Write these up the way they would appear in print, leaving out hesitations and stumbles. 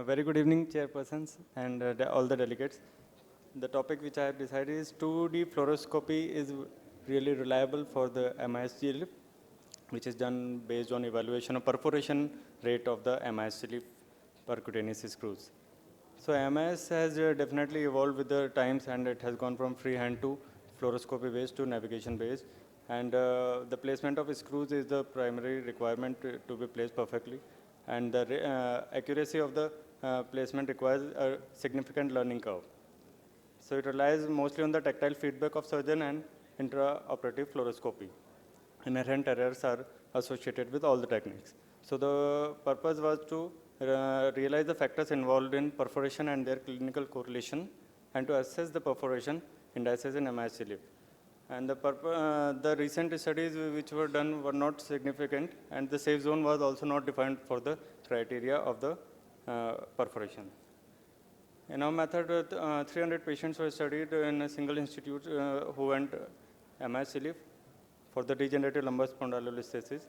Very good evening, chairpersons and all the delegates. The topic which I have decided is 2D fluoroscopy is really reliable for the MISSGLIF, which is done based on evaluation of perforation rate of the MISSGLIF percutaneous screws. So MIS has definitely evolved with the times, and it has gone from freehand to fluoroscopy based to navigation based. And the placement of screws is the primary requirement to be placed perfectly. And the accuracy of the placement requires a significant learning curve. So it relies mostly on the tactile feedback of surgeon and intraoperative fluoroscopy. Inherent errors are associated with all the techniques. So the purpose was to realize the factors involved in perforation and their clinical correlation, and to assess the perforation indices in MISSGLIF. And the recent studies which were done were not significant, and the safe zone was also not defined for the criteria of the perforation. In our method, 300 patients were studied in a single institute who went MISSGLIF for the degenerative lumbar spondylolisthesis.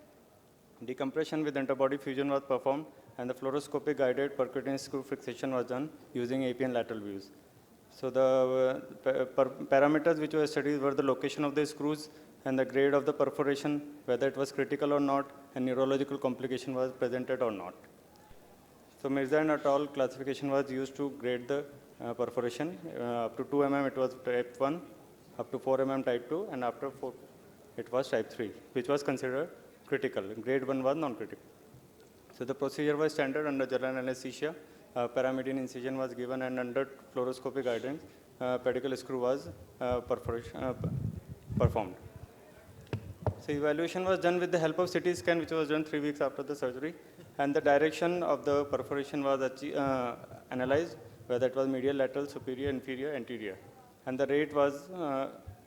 Decompression with antibody fusion was performed, and the fluoroscopy guided percutaneous screw fixation was done using AP and lateral views. So the parameters which were studied were the location of the screws and the grade of the perforation, whether it was critical or not, and neurological complication was presented or not. So Mirza and et al. Classification was used to grade the perforation. Up to 2 mm it was type 1, up to 4 mm type 2, and after 4 it was type 3, which was considered critical. Grade 1 was non-critical. So the procedure was standard under general anesthesia. Paramedian incision was given, and under fluoroscopy guidance, pedicle screw was performed. So evaluation was done with the help of CT scan, which was done 3 weeks after the surgery, and the direction of the perforation was analyzed, whether it was medial, lateral, superior, inferior, anterior, and the rate was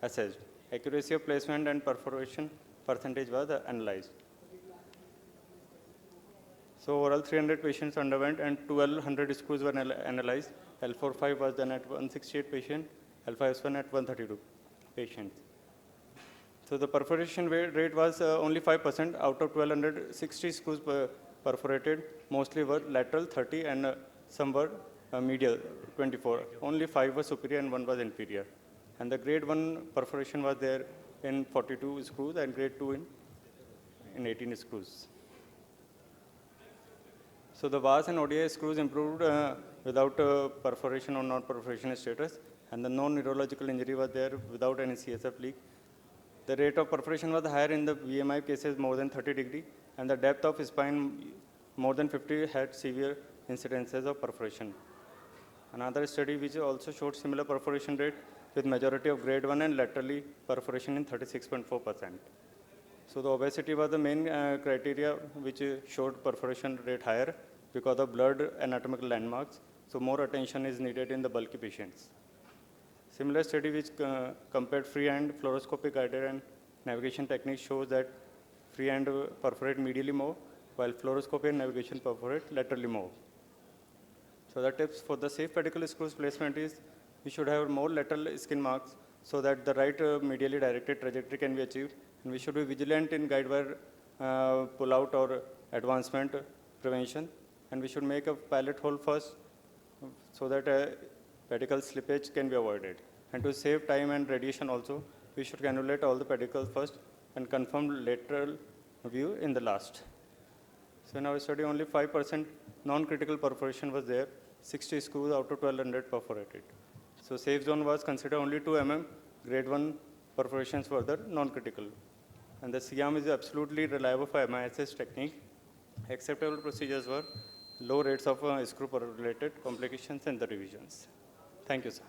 assessed. Accuracy of placement and perforation percentage was analyzed. So overall 300 patients underwent, and 1200 screws were analyzed. L45 was done at 168 patients, L5S1 at 132 patients. So the perforation rate was only 5%. Out of 1260 screws perforated, mostly were lateral 30, and some were medial 24. Only 5 were superior and 1 was inferior. And the grade 1 perforation was there in 42 screws, and grade 2 in 18 screws. So the VAS and ODI screws improved without perforation or non-perforation status, and the non-neurological injury was there without any CSF leak. The rate of perforation was higher in the VMI cases more than 30 degree, and the depth of spine more than 50 had severe incidences of perforation. Another study which also showed similar perforation rate with majority of grade 1 and laterally perforation in 36.4%. So the obesity was the main criteria which showed perforation rate higher because of blurred anatomical landmarks. So more attention is needed in the bulky patients. Similar study which compared freehand fluoroscopy guided and navigation techniques shows that freehand perforate medially more, while fluoroscopy and navigation perforate laterally more. So the tips for the safe pedicle screws placement is we should have more lateral skin marks so that the right medially directed trajectory can be achieved, and we should be vigilant in guide wire pull out or advancement prevention, and we should make a pilot hole first so that pedicle slippage can be avoided. And to save time and radiation also, we should cannulate all the pedicles first and confirm lateral view in the last. So in our study, only 5% non-critical perforation was there, 60 screws out of 1200 perforated. So safe zone was considered only 2 mm, grade 1 perforations were the non-critical. And the CIAM is absolutely reliable for MISS technique. Acceptable procedures were low rates of screw related complications and the revisions. Thank you, sir.